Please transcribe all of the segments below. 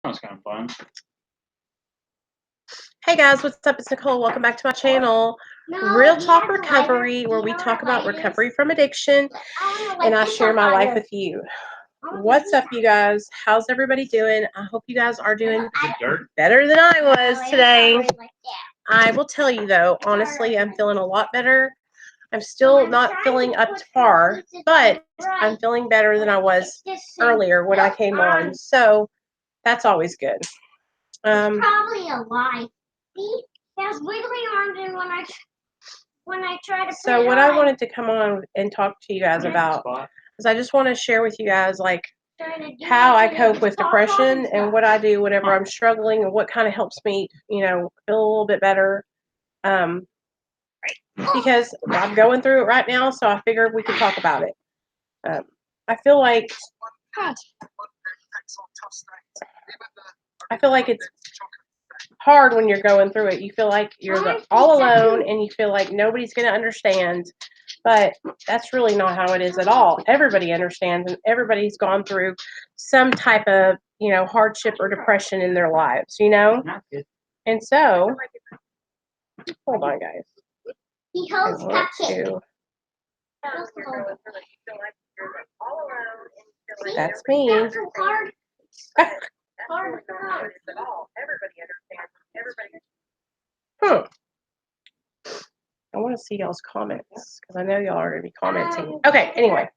That's kind of fun. Hey guys, what's up? It's Nicole. Welcome back to my channel, Real Talk Recovery, where we talk about recovery from addiction and I share my life with you. What's up, you guys? How's everybody doing? I hope you guys are doing better than I was today. I will tell you though, honestly, I'm feeling a lot better. I'm still not feeling up to par, but I'm feeling better than I was earlier when I came on. So that's always good. Probably a lie. See, there's wiggly arms in when I try to. So what I wanted to come on and talk to you guys about is I just want to share with you guys like how I cope with depression and what I do whenever I'm struggling and what kind of helps me, you know, feel a little bit better. Because I'm going through it right now, so I figured we could talk about it. I feel like it's hard when you're going through it. You feel like you're all alone and you feel like nobody's going to understand, but that's really not how it is at all. Everybody understands and everybody's gone through some type of, you know, hardship or depression in their lives, you know? And so, hold on, guys. He holds cupcake. That's me. I want to see y'all's comments because I know y'all are going to be commenting. Okay, anyway.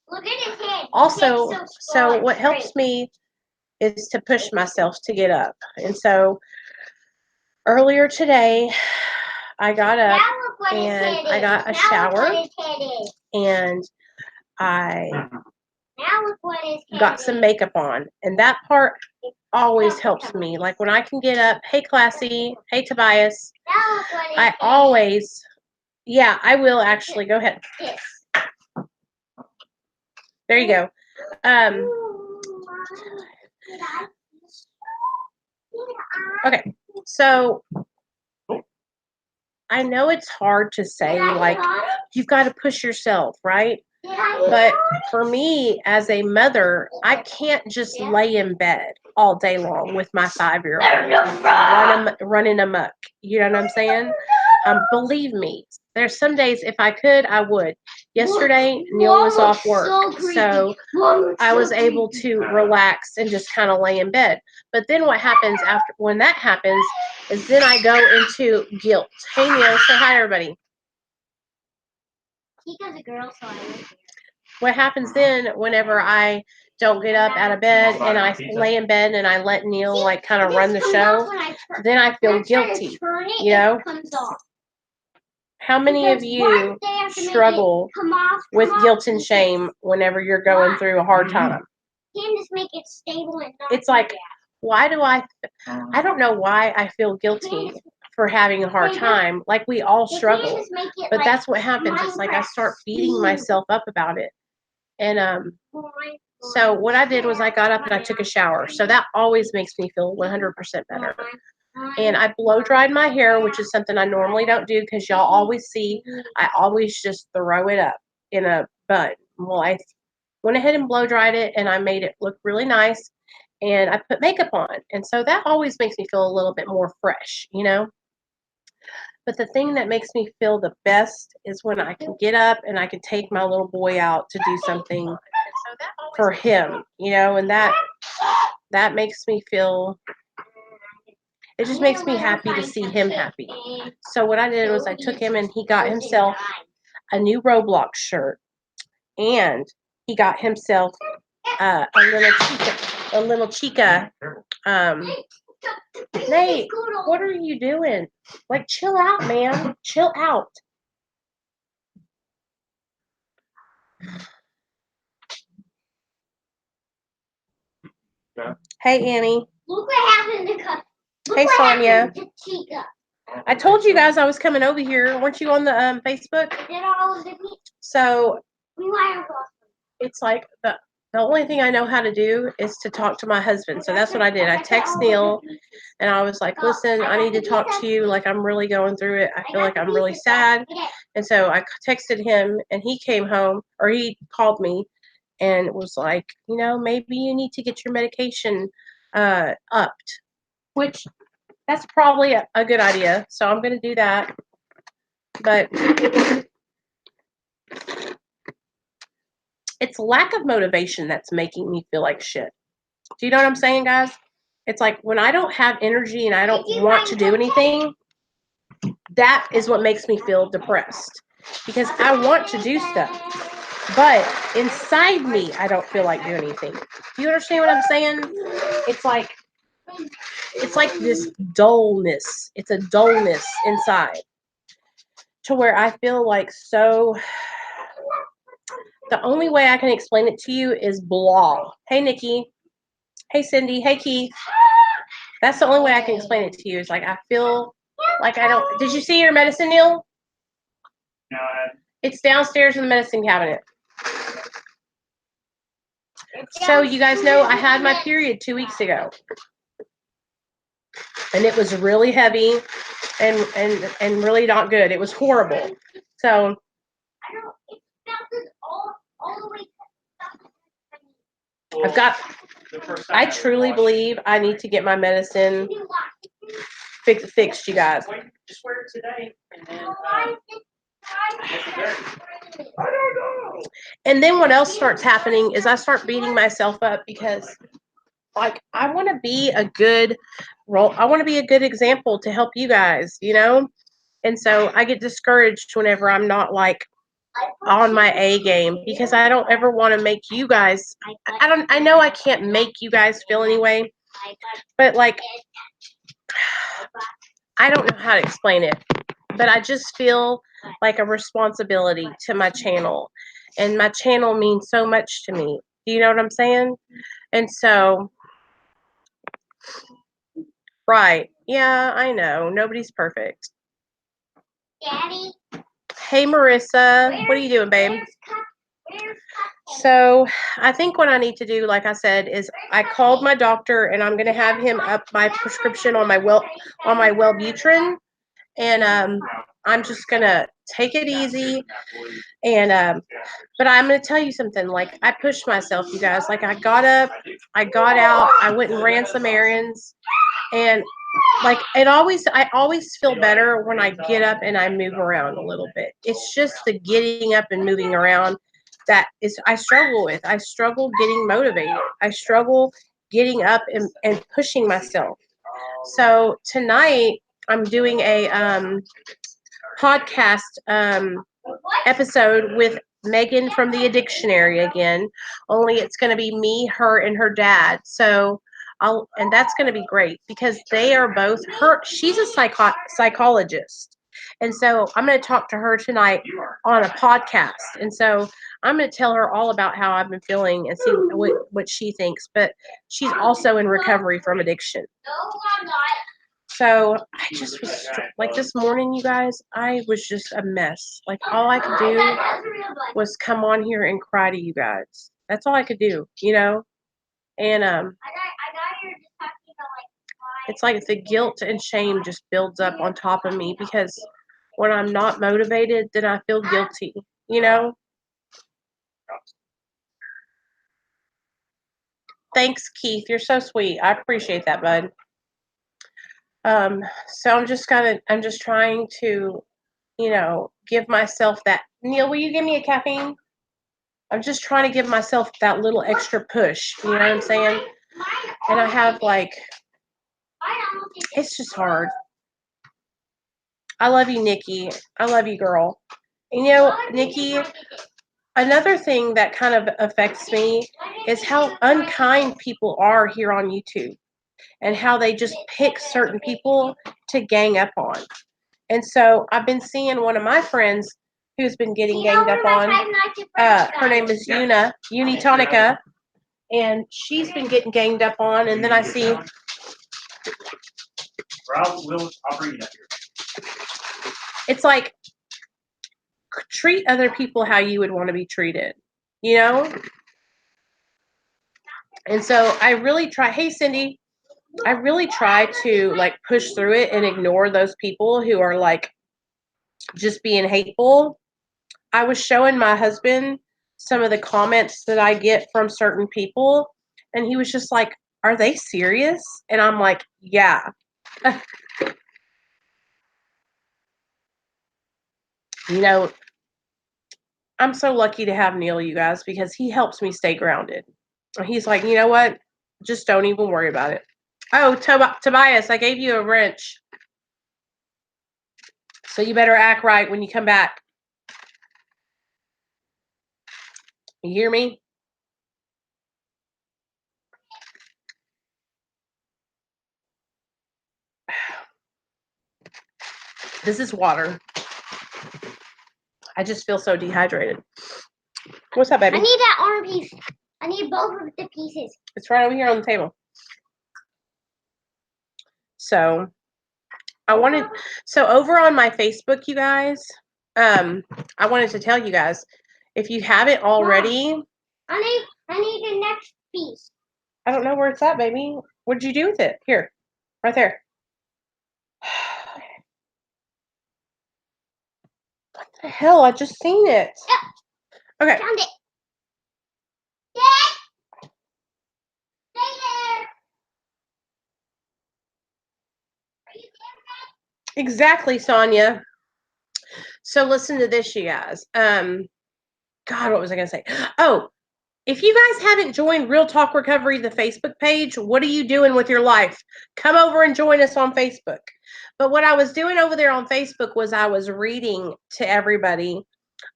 Look at his head. Also, so what helps me is to push myself to get up. And so earlier today, I got up and I got a shower and I got some makeup on. And that part always helps me. Like when I can get up, hey Classy, hey Tobias, I always, yeah, I will actually. Go ahead. There you go. Okay, so I know it's hard to say, like, you've got to push yourself, right? But for me, as a mother, I can't just lay in bed all day long with my 5-year-old running amok. You know what I'm saying? Believe me, there's some days if I could, I would. Yesterday, Neil was off work, so I was able to relax and just kind of lay in bed. But then what happens after when that happens is then I go into guilt. Hey, Neil, say hi, everybody. Chica's a girl, so I live here. What happens then whenever I don't get up out of bed and I lay in bed and I let Neil like kind of run the show, then I feel guilty, you know? How many of you struggle with guilt and shame whenever you're going through a hard time? Can just make it stable and not. It's like, why do I don't know why I feel guilty for having a hard time. Like we all struggle, but that's what happens. It's like I start beating myself up about it. And so what I did was I got up and I took a shower. So that always makes me feel 100% better. And I blow dried my hair, which is something I normally don't do because y'all always see I always just throw it up in a bun. Well, I went ahead and blow dried it and I made it look really nice. And I put makeup on. And so that always makes me feel a little bit more fresh, you know? But the thing that makes me feel the best is when I can get up and I can take my little boy out to do something for him, you know, and that makes me feel, it just makes me happy to see him happy. So what I did was I took him and he got himself a new Roblox shirt and he got himself a little chica. Nate, what are you doing? Like, chill out, man. Chill out. Yeah. Hey, Annie. Look what happened to Hey, Sonia. Chica. I told you guys I was coming over here. Weren't you on the Facebook? So it's like the only thing I know how to do is to talk to my husband. So that's what I did. I text Neil and I was like, listen, I need to talk to you. Like, I'm really going through it. I feel like I'm really sad. And so I texted him and he came home, or he called me and was like, you know, maybe you need to get your medication upped, which that's probably a good idea. So I'm going to do that. But it's lack of motivation that's making me feel like shit. Do you know what I'm saying, guys? It's like when I don't have energy and I don't want to do anything, that is what makes me feel depressed. Because I want to do stuff. But inside me, I don't feel like doing anything. Do you understand what I'm saying? It's like this dullness. It's a dullness inside. To where I feel like so. The only way I can explain it to you is blah. Hey, Nikki. Hey, Cindy. Hey, Keith. That's the only way I can explain it to you. Is like I feel like I don't. Did you see your medicine, Neil? No. It's downstairs in the medicine cabinet. So you guys know I had my period 2 weeks ago, and it was really heavy, and really not good. It was horrible. So I've got. I truly believe I need to get my medicine fixed, you guys. Just wear it today, and then. And then what else starts happening is I start beating myself up because, like, I want to be a good role. I want to be a good example to help you guys, you know. And so I get discouraged whenever I'm not like on my A game because I don't ever want to make you guys. I know I can't make you guys feel anyway, but like I don't know how to explain it. But I just feel like a responsibility to my channel. And my channel means so much to me. Do you know what I'm saying? And so, right. Yeah, I know. Nobody's perfect. Daddy. Hey, Marissa. What are you doing, babe? So, I think what I need to do, like I said, is I called my doctor and I'm going to have him up my prescription on my Wellbutrin. And I'm just going to take it easy. And but I'm going to tell you something. Like, I pushed myself, you guys. Like, I got up, I got out, I went and ran some errands. And like I always feel better when I get up and I move around a little bit. It's just the getting up and moving around that is I struggle with. I struggle getting motivated. I struggle getting up and pushing myself. So tonight I'm doing a podcast episode with Megan from the Addictionary again. Only it's going to be me, her, and her dad. So and that's going to be great because they are both she's a psychologist. And so I'm going to talk to her tonight on a podcast. And so I'm going to tell her all about how I've been feeling and see what she thinks. But she's also in recovery from addiction. So I just was like this morning, you guys, I was just a mess. Like all I could do was come on here and cry to you guys. That's all I could do, you know? And it's like the guilt and shame just builds up on top of me because when I'm not motivated, then I feel guilty, you know? Thanks, Keith. You're so sweet. I appreciate that, bud. So I'm just trying to, you know, give myself that. Neil, will you give me a caffeine? I'm just trying to give myself that little extra push. You know what I'm saying? And I have like, it's just hard. I love you, Nikki. I love you, girl. And, you know, Nikki, another thing that kind of affects me is how unkind people are here on YouTube and how they just pick certain people to gang up on. And so I've been seeing one of my friends who's been getting ganged up on. Her name is Unitonica, and she's been getting ganged up on. And then I see. I'll bring it up here. It's like treat other people how you would want to be treated, you know? And so I really try. Hey, Cindy. I really try to like push through it and ignore those people who are like just being hateful. I was showing my husband some of the comments that I get from certain people, and he was just like, are they serious? And I'm like, yeah. You know, I'm so lucky to have Neil, you guys, because he helps me stay grounded. He's like, you know what? Just don't even worry about it. Oh, Tobias, I gave you a wrench. So you better act right when you come back. You hear me? This is water. I just feel so dehydrated. What's up, baby? I need that arm piece. I need both of the pieces. It's right over here on the table. So over on my Facebook, you guys, I wanted to tell you guys, if you haven't already, I need the next piece. I don't know where it's at, baby. What did you do with it? Here, right there. What the hell? I just seen it. Yep. Okay. Found it. Dad! Stay there. Are you there, Dad? Exactly, Sonia. So listen to this, you guys. God, what was I going to say? Oh, if you guys haven't joined Real Talk Recovery, the Facebook page, what are you doing with your life? Come over and join us on Facebook. But what I was doing over there on Facebook was I was reading to everybody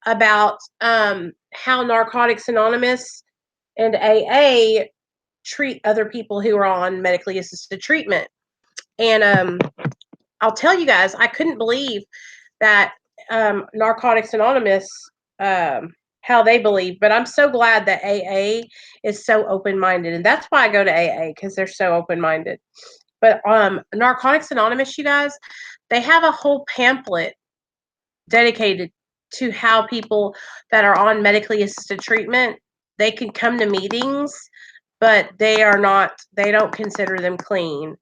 about how Narcotics Anonymous and AA treat other people who are on medically assisted treatment. And I'll tell you guys, I couldn't believe that Narcotics Anonymous, how they believe, but I'm so glad that AA is so open-minded, and that's why I go to AA, because they're so open-minded. But Narcotics Anonymous, you guys, they have a whole pamphlet dedicated to how people that are on medically assisted treatment, they can come to meetings, but they don't consider them clean.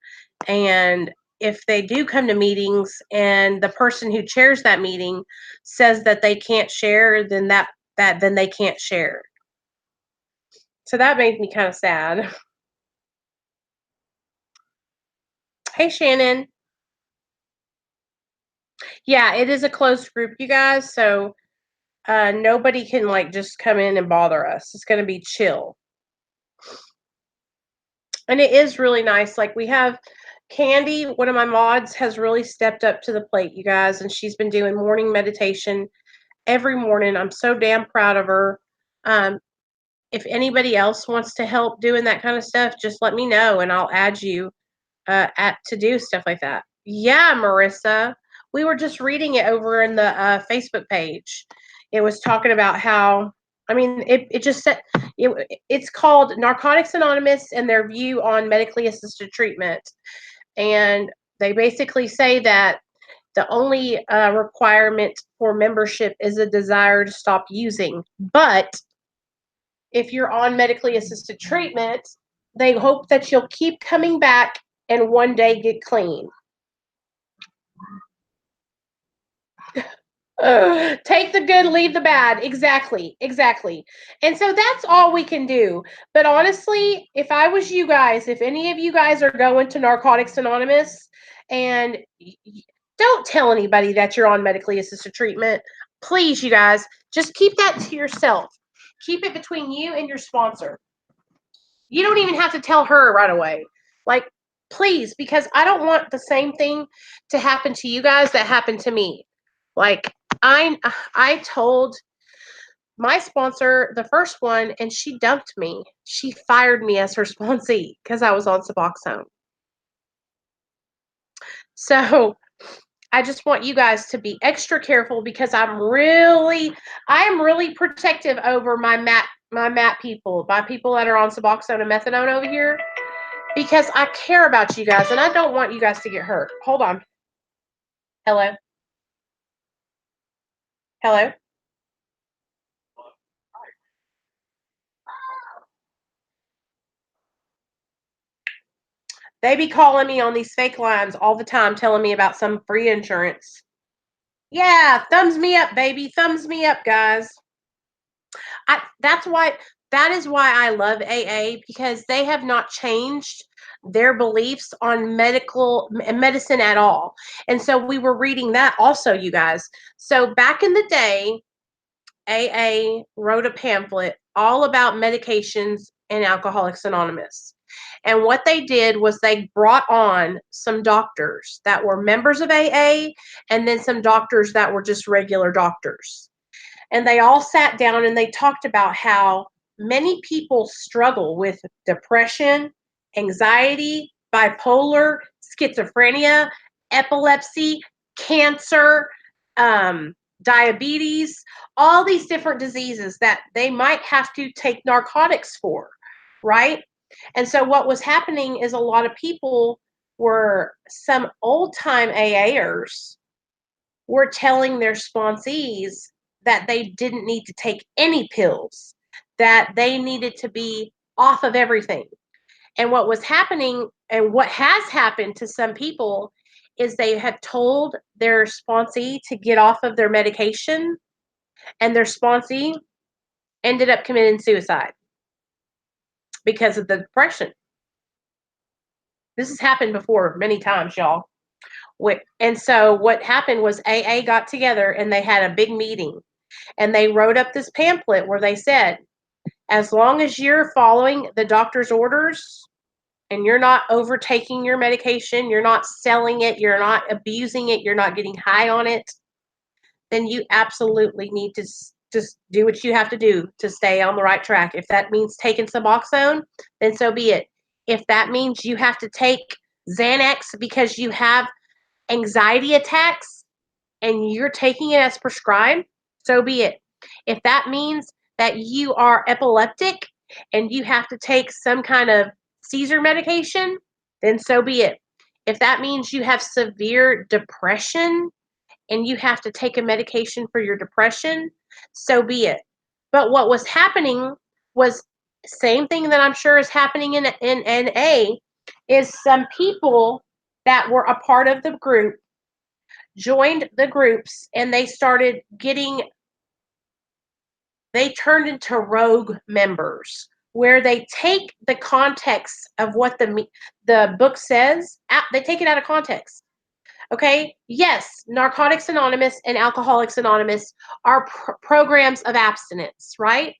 And if they do come to meetings and the person who chairs that meeting says that they can't share, then then they can't share. So that made me kind of sad. Hey, Shannon. Yeah, it is a closed group, you guys. So nobody can like just come in and bother us. It's going to be chill. And it is really nice. Like we have Candy, one of my mods, has really stepped up to the plate, you guys, and she's been doing morning meditation every morning. I'm so damn proud of her. If anybody else wants to help doing that kind of stuff, just let me know and I'll add you to do stuff like that. Yeah, Marissa. We were just reading it over in the Facebook page. It was talking about how, I mean, it just said, it's called Narcotics Anonymous and their view on medically assisted treatment. And they basically say that the only requirement for membership is a desire to stop using. But if you're on medically assisted treatment, they hope that you'll keep coming back and one day get clean. Take the good, leave the bad. Exactly. And so that's all we can do. But honestly, if I was you guys, if any of you guys are going to Narcotics Anonymous, and don't tell anybody that you're on medically assisted treatment, please, you guys, just keep that to yourself. Keep it between you and your sponsor. You don't even have to tell her right away. Like, please, because I don't want the same thing to happen to you guys that happened to me. Like, I told my sponsor, the first one, and she dumped me. She fired me as her sponsee because I was on Suboxone. So I just want you guys to be extra careful because I am really protective over my MAT people, my people that are on Suboxone and methadone over here, because I care about you guys and I don't want you guys to get hurt. Hold on. Hello. They be calling me on these fake lines all the time, telling me about some free insurance. Yeah, thumbs me up, baby. Thumbs me up, guys. That's why that is why I love AA, because they have not changed their beliefs on medicine at all. And so we were reading that also, you guys. So back in the day, AA wrote a pamphlet all about medications and Alcoholics Anonymous. And what they did was they brought on some doctors that were members of AA, and then some doctors that were just regular doctors. And they all sat down and they talked about how many people struggle with depression, anxiety, bipolar, schizophrenia, epilepsy, cancer, diabetes, all these different diseases that they might have to take narcotics for, right? And so what was happening is a lot of people were, some old time AAers were telling their sponsees that they didn't need to take any pills, that they needed to be off of everything. And what was happening, and what has happened to some people, is they have told their sponsee to get off of their medication, and their sponsee ended up committing suicide because of the depression. This has happened before many times, y'all. And so what happened was AA got together and they had a big meeting, and they wrote up this pamphlet where they said, as long as you're following the doctor's orders and you're not overtaking your medication, you're not selling it, you're not abusing it, you're not getting high on it, then you absolutely need to just do what you have to do to stay on the right track. If that means taking Suboxone, then so be it. If that means you have to take Xanax because you have anxiety attacks and you're taking it as prescribed, so be it. If that means that you are epileptic and you have to take some kind of seizure medication, then so be it. If that means you have severe depression and you have to take a medication for your depression, so be it. But what was happening was same thing that I'm sure is happening in NA, is some people that were a part of the group joined the groups and they turned into rogue members, where they take the context of what the book says, they take it out of context. Okay, yes, Narcotics Anonymous and Alcoholics Anonymous are programs of abstinence, right?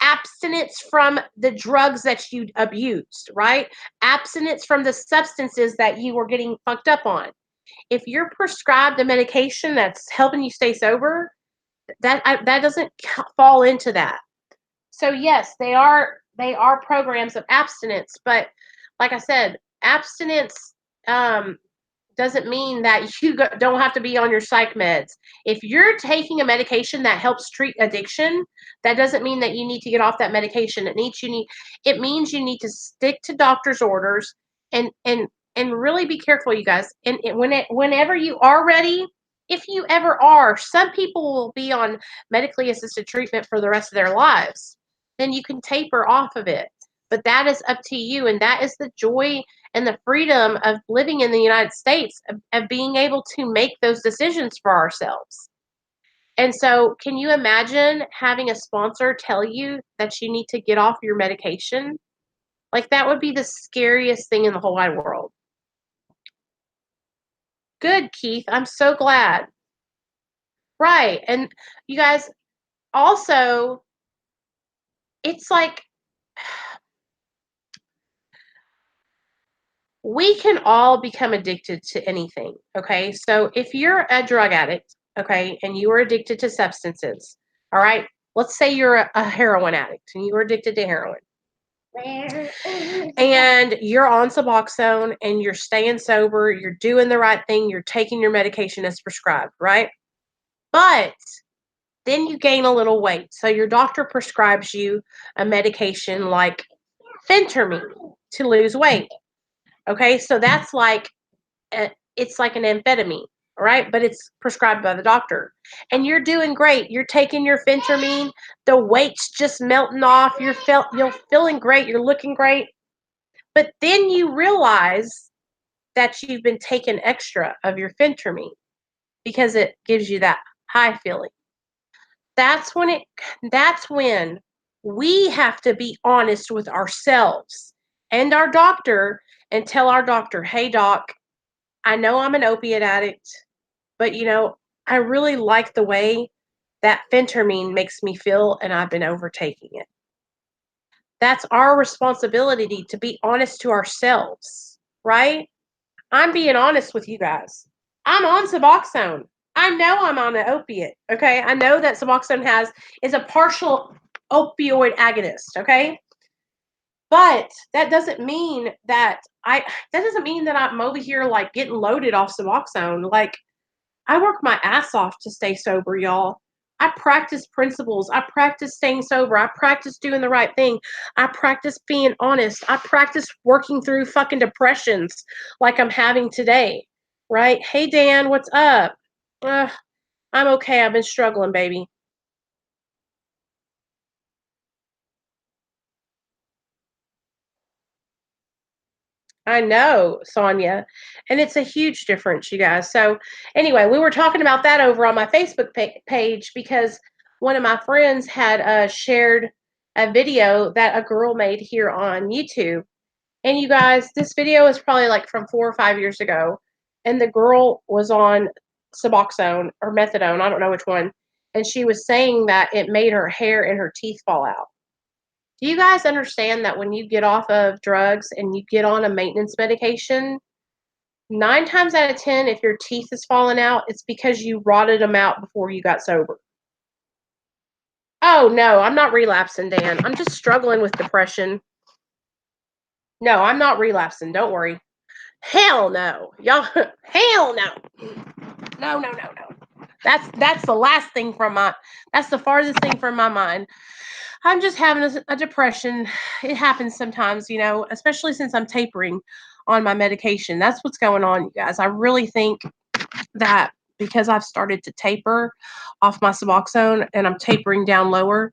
Abstinence from the drugs that you abused, right? Abstinence from the substances that you were getting fucked up on. If you're prescribed a medication that's helping you stay sober, that doesn't fall into that. So yes, they are programs of abstinence, but like I said, abstinence doesn't mean that you don't have to be on your psych meds. If you're taking a medication that helps treat addiction, that doesn't mean that you need to get off that medication. It means you need to stick to doctor's orders and really be careful, you guys. And whenever you are ready, if you ever are, some people will be on medically assisted treatment for the rest of their lives. Then you can taper off of it. But that is up to you, and that is the joy and the freedom of living in the United States, of being able to make those decisions for ourselves. And so, can you imagine having a sponsor tell you that you need to get off your medication? Like, that would be the scariest thing in the whole wide world. Good, Keith. I'm so glad. Right. And you guys, also, it's like, we can all become addicted to anything, okay? So if you're a drug addict, okay, and you are addicted to substances, all right? Let's say you're a heroin addict and you are addicted to heroin. And you're on Suboxone and you're staying sober, you're doing the right thing, you're taking your medication as prescribed, right? But then you gain a little weight. So your doctor prescribes you a medication like phentermine to lose weight. Okay, so that's like, it's like an amphetamine, right? But it's prescribed by the doctor. And you're doing great. You're taking your phentermine. The weight's just melting off. You're feeling great. You're looking great. But then you realize that you've been taking extra of your phentermine because it gives you that high feeling. That's when We have to be honest with ourselves and our doctor and tell our doctor, hey, doc, I know I'm an opiate addict, but I really like the way that phentermine makes me feel and I've been overtaking it. That's our responsibility to be honest to ourselves, right? I'm being honest with you guys. I'm on Suboxone. I know I'm on an opiate. Okay. I know that Suboxone is a partial opioid agonist. Okay. But that doesn't mean that I'm over here like getting loaded off Suboxone. Like I work my ass off to stay sober, y'all. I practice principles. I practice staying sober. I practice doing the right thing. I practice being honest. I practice working through fucking depressions like I'm having today. Right? Hey, Dan, what's up? I'm okay. I've been struggling, baby. I know, Sonia. And it's a huge difference, you guys. So, anyway, we were talking about that over on my Facebook page because one of my friends had shared a video that a girl made here on YouTube. And you guys, this video is probably like from 4 or 5 years ago. And the girl was on Suboxone or methadone, I don't know which one. And she was saying that it made her hair and her teeth fall out. Do you guys understand that when you get off of drugs and you get on a maintenance medication, 9 times out of 10, if your teeth is falling out, it's because you rotted them out before you got sober. Oh, no, I'm not relapsing, Dan. I'm just struggling with depression. No, I'm not relapsing. Don't worry. Hell no. Y'all, hell no. No, no, no, no. That's the last thing that's the farthest thing from my mind. I'm just having a depression. It happens sometimes, especially since I'm tapering on my medication. That's what's going on, you guys. I really think that because I've started to taper off my Suboxone and I'm tapering down lower,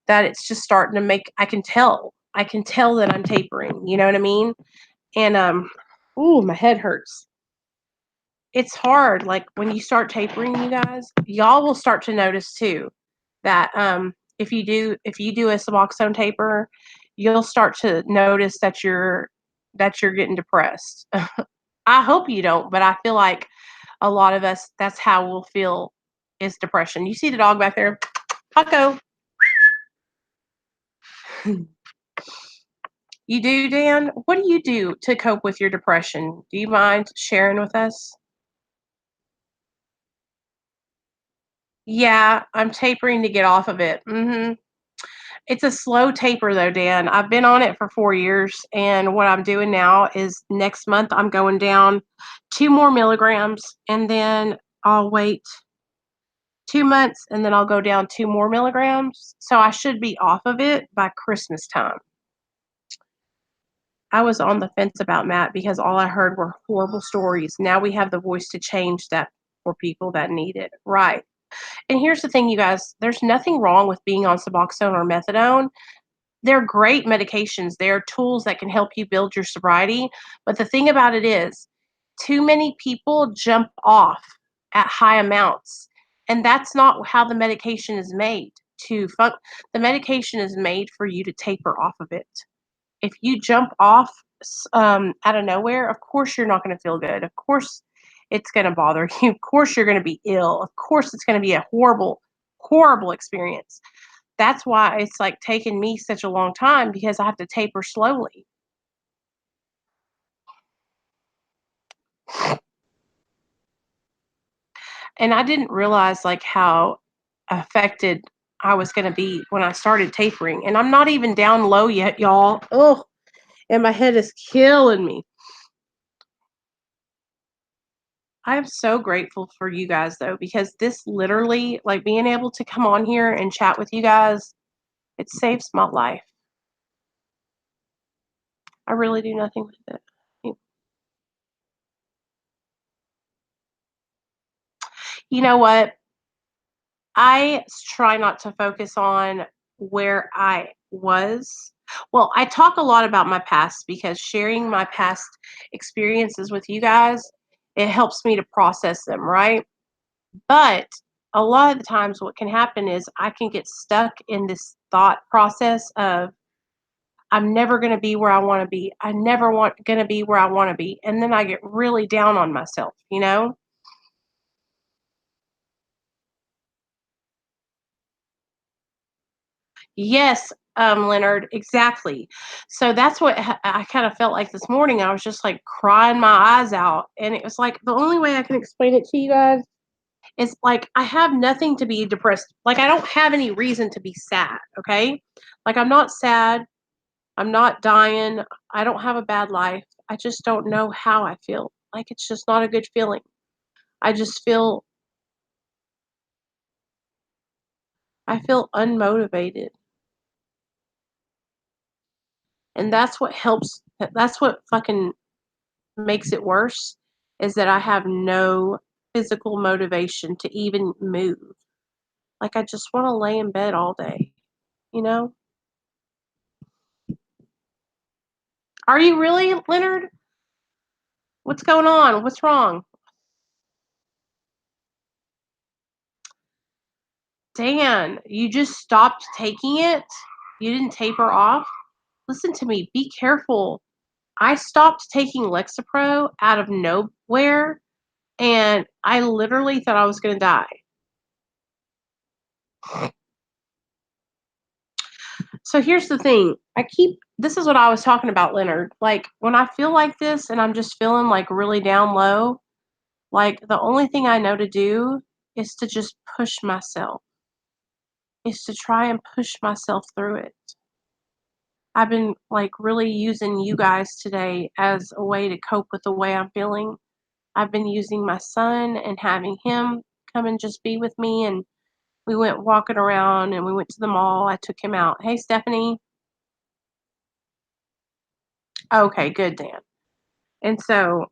that it's just starting to I can tell. I can tell that I'm tapering. You know what I mean? And ooh, my head hurts. It's hard. Like when you start tapering, you guys, y'all will start to notice too that if you do a Suboxone taper, you'll start to notice that you're getting depressed. I hope you don't, but I feel like a lot of us, that's how we'll feel, is depression. You see the dog back there? Paco. You do, Dan? What do you do to cope with your depression? Do you mind sharing with us? Yeah, I'm tapering to get off of it. It's a slow taper though, Dan. I've been on it for 4 years, and what I'm doing now is next month I'm going down 2 more milligrams, and then I'll wait 2 months, and then I'll go down 2 more milligrams. So I should be off of it by Christmas time. I was on the fence about Matt because all I heard were horrible stories. Now we have the voice to change that for people that need it. Right. And here's the thing, you guys, there's nothing wrong with being on Suboxone or methadone. They're great medications. They're tools that can help you build your sobriety. But the thing about it is, too many people jump off at high amounts. And that's not how the medication is made. The medication is made for you to taper off of it. If you jump off out of nowhere, of course you're not going to feel good. Of course it's going to bother you. Of course you're going to be ill. Of course it's going to be a horrible, horrible experience. That's why it's like taken me such a long time because I have to taper slowly. And I didn't realize like how affected I was going to be when I started tapering. And I'm not even down low yet, y'all. Oh, and my head is killing me. I am so grateful for you guys though, because this literally, like being able to come on here and chat with you guys, it saves my life. I really do nothing with it. You know what? I try not to focus on where I was. Well, I talk a lot about my past because sharing my past experiences with you guys, it helps me to process them, right? But a lot of the times what can happen is I can get stuck in this thought process of I'm never going to be where I want to be. I never want going to be where I want to be. And then I get really down on myself, you know? Yes, Leonard, exactly. So that's what I kind of felt like this morning. I was just like crying my eyes out. And it was like the only way I can explain it to you guys is like I have nothing to be depressed. Like I don't have any reason to be sad, okay? Like I'm not sad. I'm not dying. I don't have a bad life. I just don't know how I feel. Like it's just not a good feeling. I feel unmotivated. And that's what fucking makes it worse is that I have no physical motivation to even move. Like I just want to lay in bed all day, you know? Are you really, Leonard? What's going on? What's wrong? Dan, you just stopped taking it? You didn't taper off? Listen to me, be careful. I stopped taking Lexapro out of nowhere and I literally thought I was going to die. So here's the thing. This is what I was talking about, Leonard. Like when I feel like this and I'm just feeling like really down low, like the only thing I know to do is to just push myself, is to try and push myself through it. I've been like really using you guys today as a way to cope with the way I'm feeling. I've been using my son and having him come and just be with me. And we went walking around and we went to the mall. I took him out. Hey, Stephanie. Okay, good, Dan. And so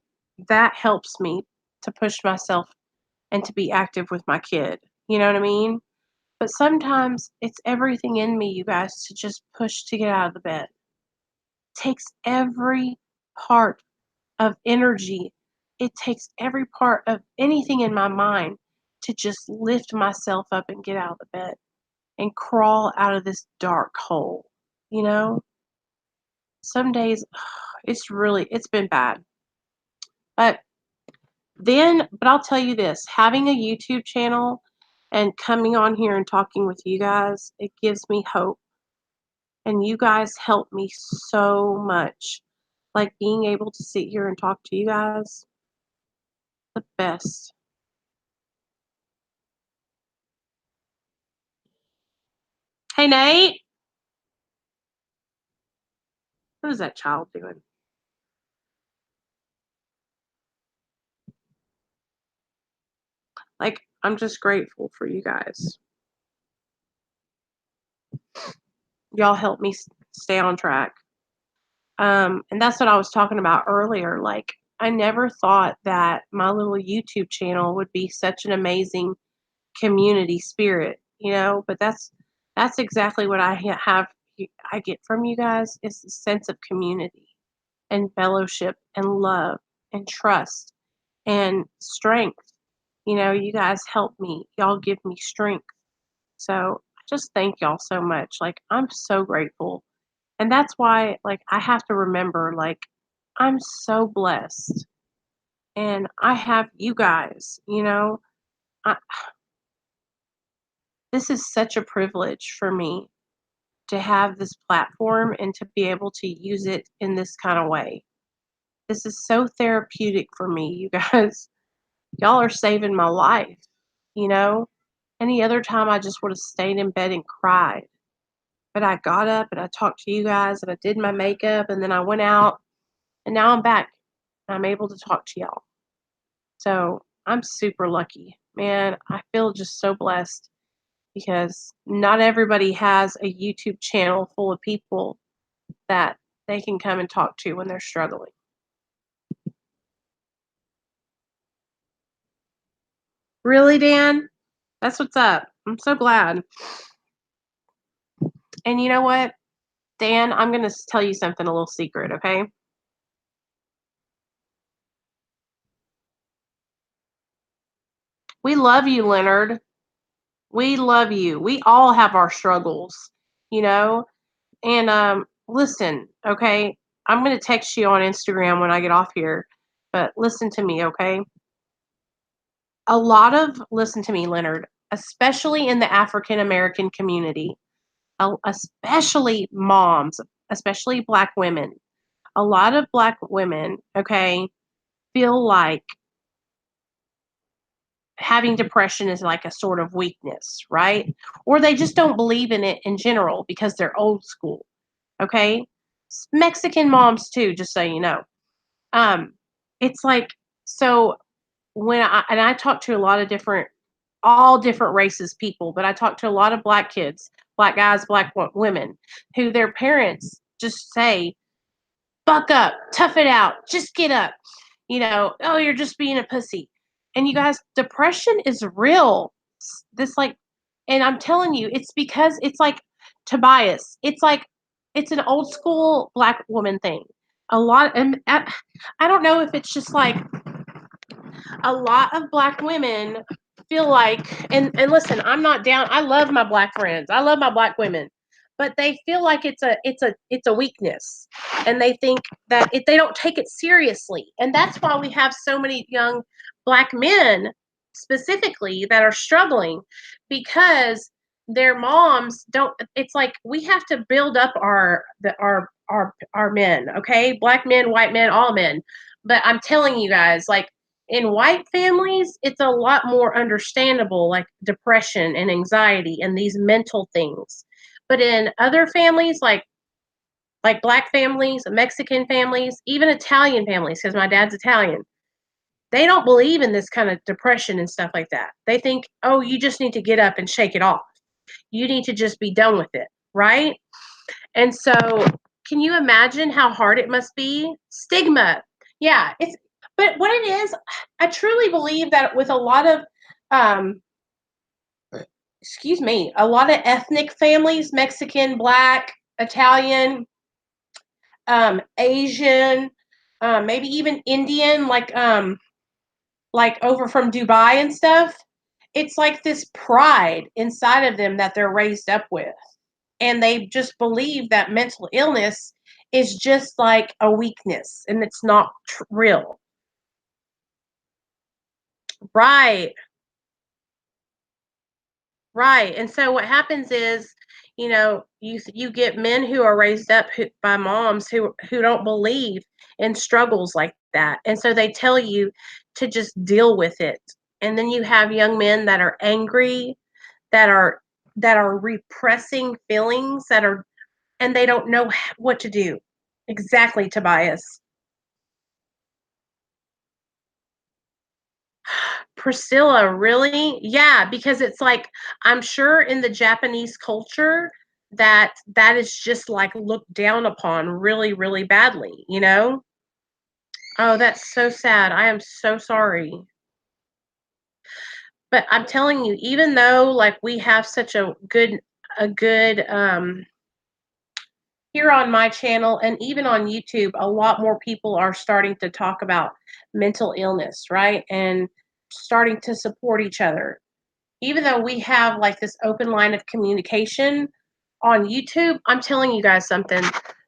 that helps me to push myself and to be active with my kid. You know what I mean? But sometimes it's everything in me, you guys, to just push to get out of the bed. It takes every part of energy. It takes every part of anything in my mind to just lift myself up and get out of the bed and crawl out of this dark hole. You know? Some days it's been bad. But but I'll tell you this, having a YouTube channel and coming on here and talking with you guys, it gives me hope. And you guys help me so much. Like being able to sit here and talk to you guys, the best. Hey, Nate. What is that child doing? Like, I'm just grateful for you guys. Y'all help me stay on track. And that's what I was talking about earlier. Like, I never thought that my little YouTube channel would be such an amazing community spirit, you know. But that's exactly what I get from you guys is the sense of community and fellowship and love and trust and strength. You know, you guys help me. Y'all give me strength. So I just thank y'all so much. Like I'm so grateful. And that's why like I have to remember like I'm so blessed and I have you guys, you know. I, this is such a privilege for me to have this platform and to be able to use it in this kind of way. This is so therapeutic for me, you guys. Y'all are saving my life, you know? Any other time I just would have stayed in bed and cried. But I got up and I talked to you guys and I did my makeup and then I went out and now I'm back. I'm able to talk to y'all. So I'm super lucky. Man, I feel just so blessed because not everybody has a YouTube channel full of people that they can come and talk to when they're struggling. Really, Dan? That's what's up. I'm so glad. And you know what, Dan, I'm going to tell you something, a little secret, okay? We love you, Leonard. We love you. We all have our struggles, you know? And listen, okay? I'm going to text you on Instagram when I get off here, but listen to me, okay? Listen to me, Leonard, especially in the African American community, especially moms, especially Black women. A lot of Black women, okay, feel like having depression is like a sort of weakness, right? Or they just don't believe in it in general because they're old school, okay? Mexican moms too, just so you know. Um, it's like so I talk to a lot of all different races people, but I talk to a lot of Black kids, Black guys, Black women, who their parents just say, "Buck up, tough it out, just get up." Oh, you're just being a pussy. And you guys, depression is real. This like, and I'm telling you, it's because it's like Tobias. It's like it's an old school Black woman thing. A lot, and I don't know if it's just like a lot of Black women feel like, and listen, I'm not down. I love my Black friends. I love my Black women, but they feel like it's a weakness, and they think that if they don't take it seriously, and that's why we have so many young Black men specifically that are struggling because their moms don't. It's like we have to build up our men, okay, Black men, white men, all men. But I'm telling you guys, like in white families, it's a lot more understandable, like depression and anxiety and these mental things. But in other families, like Black families, Mexican families, even Italian families, because my dad's Italian, they don't believe in this kind of depression and stuff like that. They think, oh, you just need to get up and shake it off. You need to just be done with it, right? And so, can you imagine how hard it must be? Stigma. Yeah, but what it is, I truly believe that with a lot of um excuse me, a lot of ethnic families, Mexican, Black, Italian, Asian, maybe even Indian, like over from Dubai and stuff. It's like this pride inside of them that they're raised up with. And they just believe that mental illness is just like a weakness and it's not real. Right. Right. And so what happens is, you get men who are raised up by moms who don't believe in struggles like that. And so they tell you to just deal with it. And then you have young men that are angry, that are repressing feelings, and they don't know what to do. Exactly, Tobias. Priscilla, really? Yeah, because it's like I'm sure in the Japanese culture that is just like looked down upon really, really badly, you know? Oh, that's so sad. I am so sorry. But I'm telling you, even though like we have such a good here on my channel and even on YouTube, a lot more people are starting to talk about mental illness, right? And starting to support each other. Even though we have like this open line of communication on YouTube, I'm telling you guys something.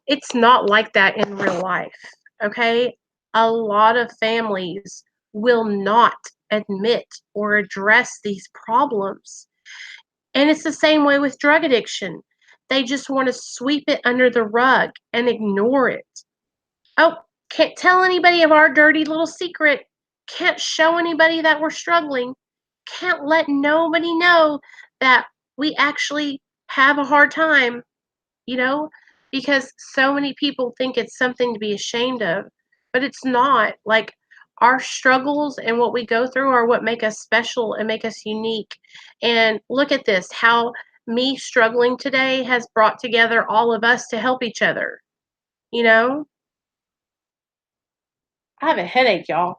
It's not like that in real life. Okay? A lot of families will not admit or address these problems. And it's the same way with drug addiction. They just want to sweep it under the rug and ignore it. Oh, can't tell anybody of our dirty little secret. Can't show anybody that we're struggling. Can't let nobody know that we actually have a hard time, you know, because so many people think it's something to be ashamed of, but it's not. Like our struggles and what we go through are what make us special and make us unique. And look at this, how me struggling today has brought together all of us to help each other, you know? I have a headache, y'all.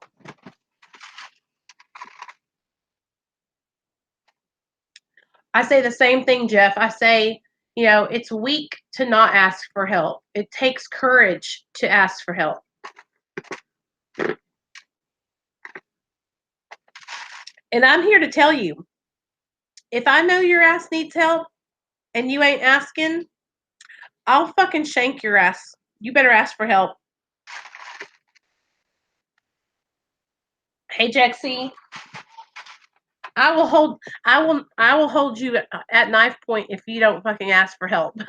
I say the same thing, Jeff. I say, it's weak to not ask for help. It takes courage to ask for help. And I'm here to tell you, if I know your ass needs help and you ain't asking, I'll fucking shank your ass. You better ask for help. Hey, Jexy. I will hold you at knife point if you don't fucking ask for help.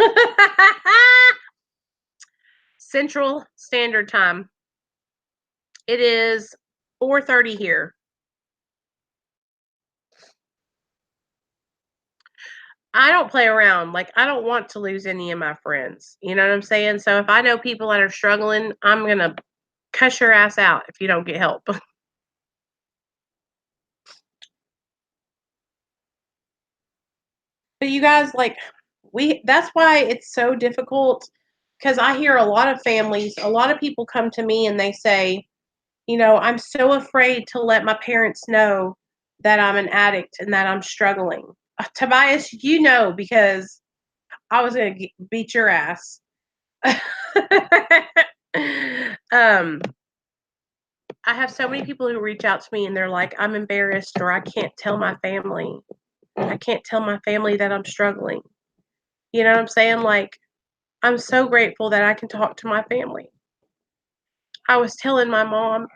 Central Standard Time. It is 4:30 here. I don't play around. Like, I don't want to lose any of my friends. You know what I'm saying? So if I know people that are struggling, I'm going to cuss your ass out if you don't get help. But you guys, like, that's why it's so difficult, because I hear a lot of families, a lot of people come to me and they say, you know, I'm so afraid to let my parents know that I'm an addict and that I'm struggling. Tobias, you know, because I was going to beat your ass. I have so many people who reach out to me and they're like, I'm embarrassed, or I can't tell my family. I can't tell my family that I'm struggling. You know what I'm saying? Like, I'm so grateful that I can talk to my family. I was telling my mom,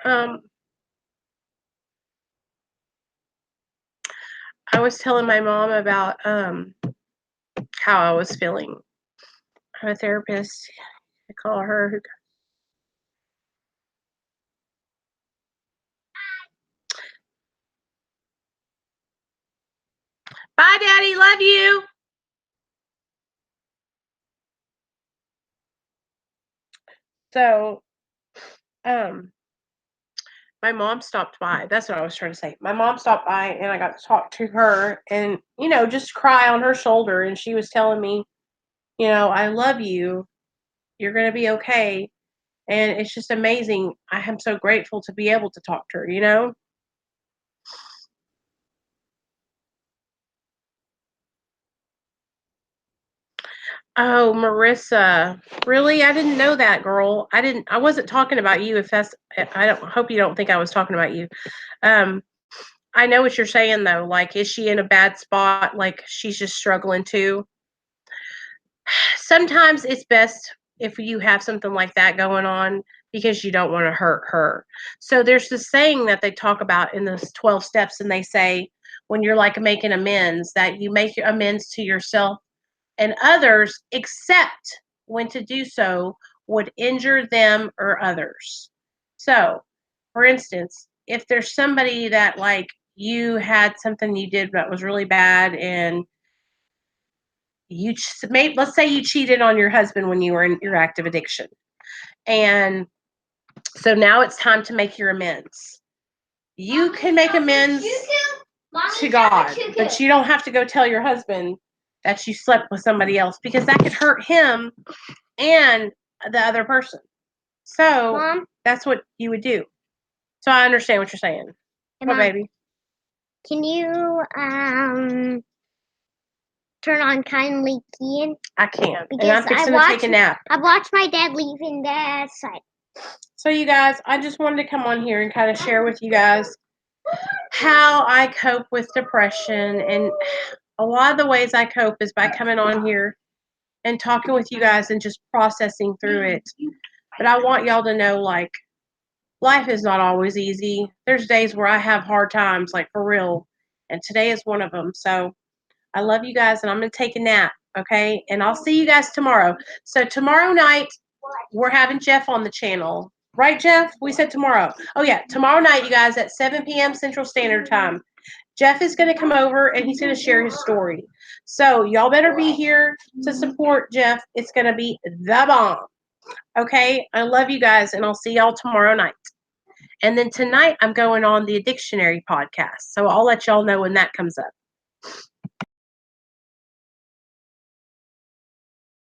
about how I was feeling. I have a therapist. I call her. Bye, Daddy. Love you. So, my mom stopped by. That's what I was trying to say. My mom stopped by and I got to talk to her and, you know, just cry on her shoulder. And she was telling me, you know, I love you. You're going to be okay. And it's just amazing. I am so grateful to be able to talk to her, you know? Oh, Marissa. Really? I didn't know that, girl. I wasn't talking about you. If that's, I don't hope you don't think I was talking about you. Um, I know what you're saying though. Like, is she in a bad spot? Like, she's just struggling too. Sometimes it's best if you have something like that going on because you don't want to hurt her. So there's this saying that they talk about in those 12 steps, and they say when you're like making amends, that you make amends to yourself and others, except when to do so would injure them or others. So, for instance, if there's somebody that, like, you had something you did that was really bad, and let's say you cheated on your husband when you were in your active addiction, and so now it's time to make your amends. You can make amends to God, but you don't have to go tell your husband that you slept with somebody else, because that could hurt him and the other person. So Mom, that's what you would do. So I understand what you're saying. What, baby? Can you turn on kindly keying? I can't. And I'm fixing to take a nap. I watched my dad leaving the site. So you guys, I just wanted to come on here and kind of share with you guys how I cope with depression. And a lot of the ways I cope is by coming on here and talking with you guys and just processing through it. But I want y'all to know, like, life is not always easy. There's days where I have hard times, like, for real. And today is one of them. So I love you guys, and I'm going to take a nap, okay? And I'll see you guys tomorrow. So tomorrow night, we're having Jeff on the channel. Right, Jeff? We said tomorrow. Oh, yeah. Tomorrow night, you guys, at 7 p.m. Central Standard Time. Jeff is going to come over, and he's going to share his story. So y'all better be here to support Jeff. It's going to be the bomb. Okay? I love you guys, and I'll see y'all tomorrow night. And then tonight, I'm going on the Addictionary podcast. So I'll let y'all know when that comes up.